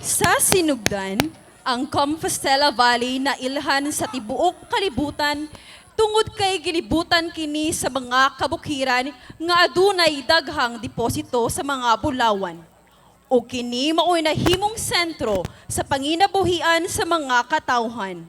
Sa sinugdan, ang Compostela Valley na ilhan sa tibuok kalibutan tungod kay gilibutan kini sa mga kabukiran nga adunay daghang deposito sa mga bulawan. O kini mao'y nahimong sentro sa panginabuhian sa mga katawhan.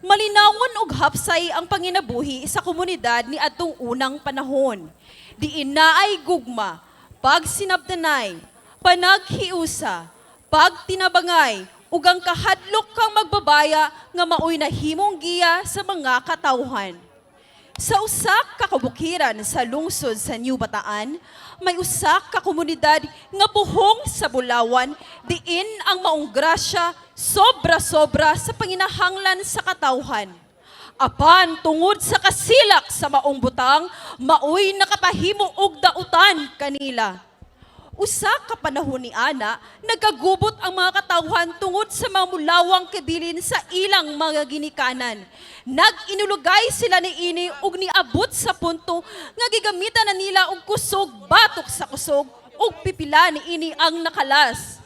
Malinawon og hapsay ang panginabuhi sa komunidad ni adtong unang panahon. Diin naay gugma, pagsinabdanay, panaghiusa, pagtinabangay, ug ang kahadlok kang magbabaya nga mao'y nahimong giya sa mga katawhan. Sa usak ka kabukiran sa lungsod sa New Bataan, may usak ka komunidad nga buhong sa Bulawan, diin ang maong grasya sobra-sobra sa panginahanglan sa katawhan. Apan tungod sa kasilak sa maong butang, mao'y nakapahimo og dautan kanila. Usa ka panahon ni ana, nagkagubot ang mga katawhan tungod sa mga mulawang kabilin sa ilang mga ginikanan. Nag-inulugay sila ni ini ug niabot sa punto nga gigamitan na nila og kusog batok sa kusog ug pipila ni ini ang nakalas.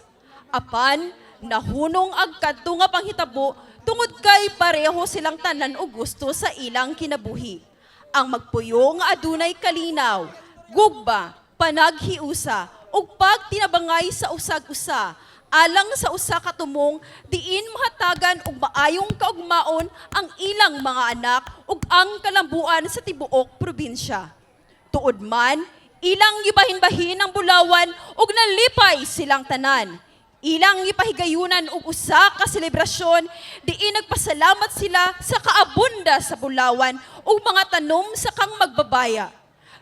Apan nahunong agkadto nga panghitabo tungod kay pareho silang tanan og gusto sa ilang kinabuhi. Ang magpuyo nga adunay kalinaw, gugba, panaghiusa, ug pagtinabangay sa usag-usa, alang sa usa ka tumong, diin mahatagan og maayong kaugmaon ang ilang mga anak ug ang kalambuan sa tibuok probinsya. Tuod man, ilang gibahin-bahin ang Bulawan ug nalipay silang tanan. Ilang gipahigayunan og usa ka selebrasyon, diin nagpasalamat sila sa kaabunda sa Bulawan ug mga tanom sa kang magbabaya.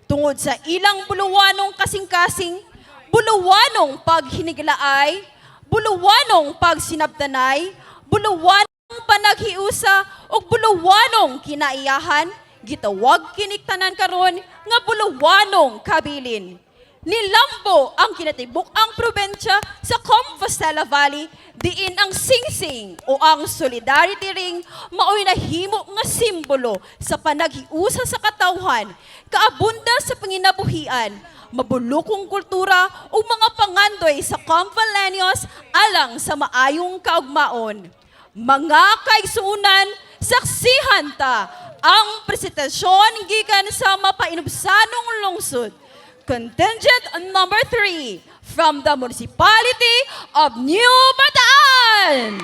Tungod sa ilang Bulawanong kasing-kasing, Bulawanong paghiniglaay, Bulawanong pagsinabtanay, Bulawanong panaghiusa, o Bulawanong kinaiyahan, gitawag kiniktanan karon nga Bulawanong kabilin. Nilambo ang kinatibuk ang probensya sa Compostela Valley, diin ang singsing o ang solidarity ring mao'y nahimo nga simbolo sa panaghiusa sa katawhan, kaabunda sa panginabuhian, mabulukong kultura o mga pangandoy sa Compaleños alang sa maayong kaugmaon. Mga kaigsuunan, saksihan ta ang presentasyon gikan sa mapainubsanong lungsod. Contingent number 3 from the Municipality of New Bataan.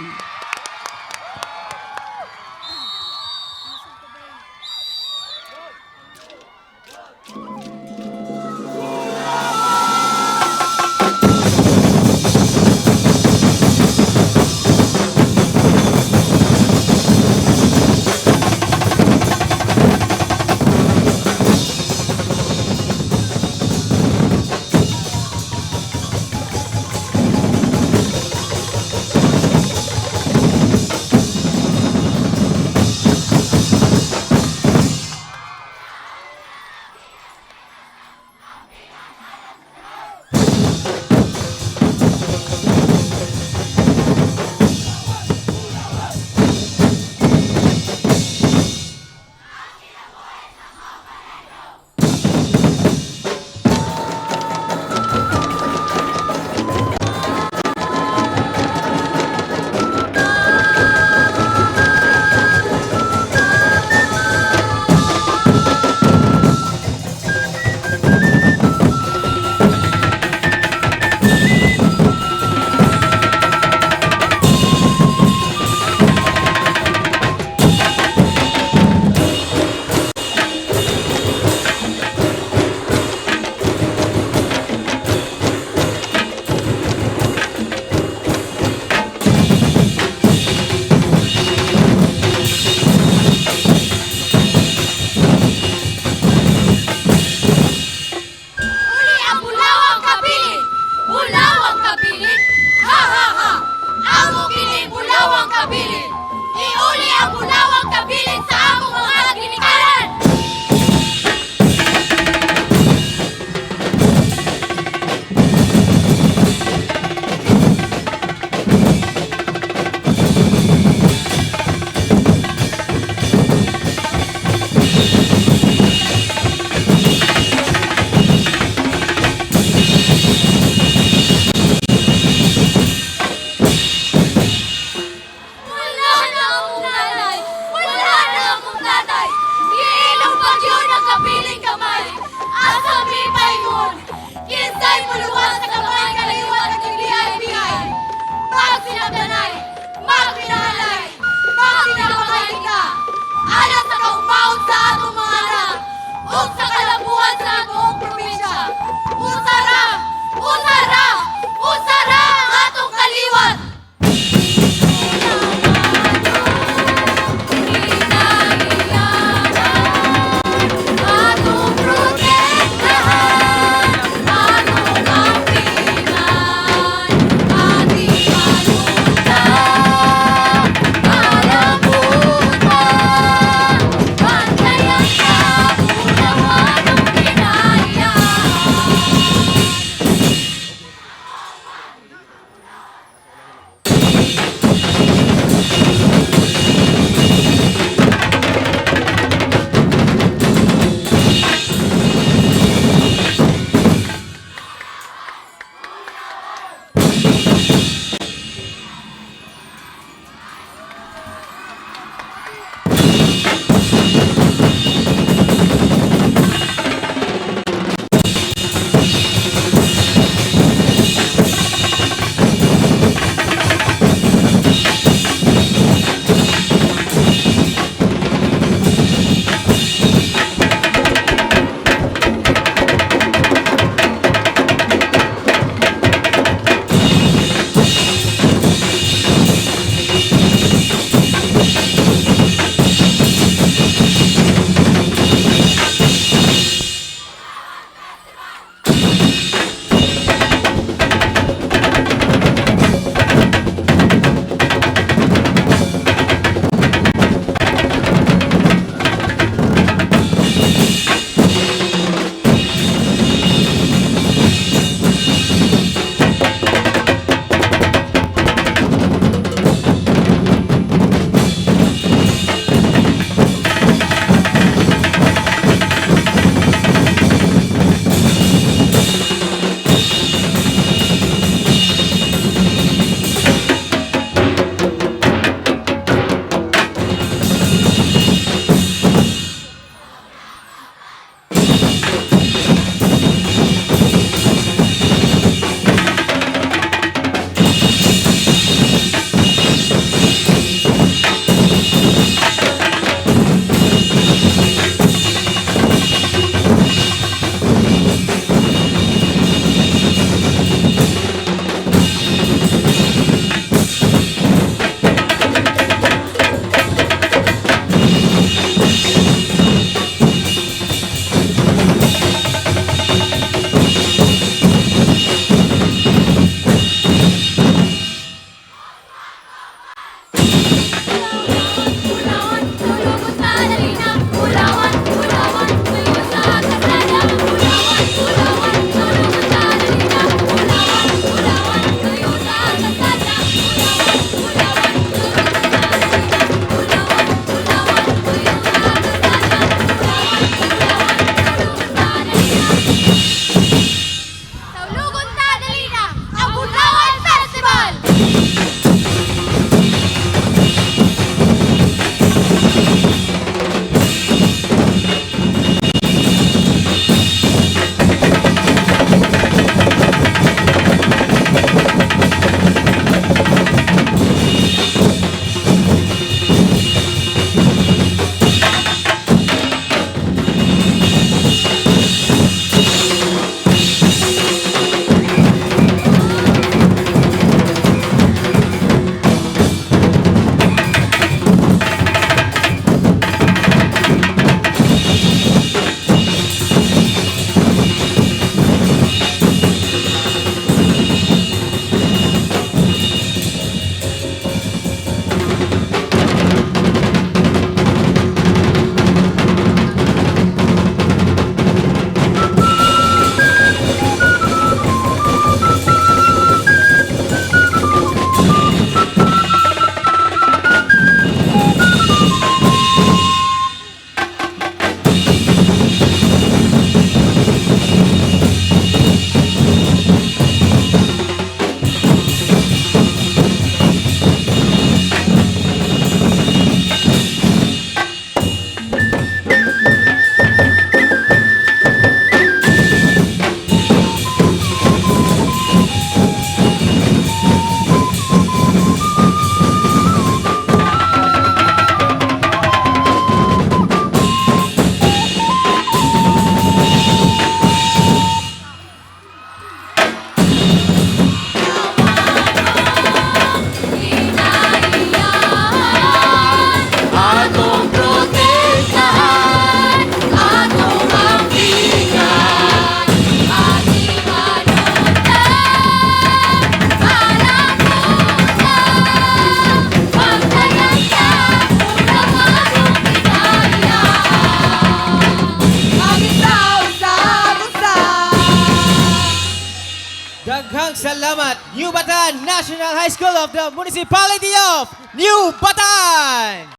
Salamat, New Bataan National High School of the Municipality of New Bataan!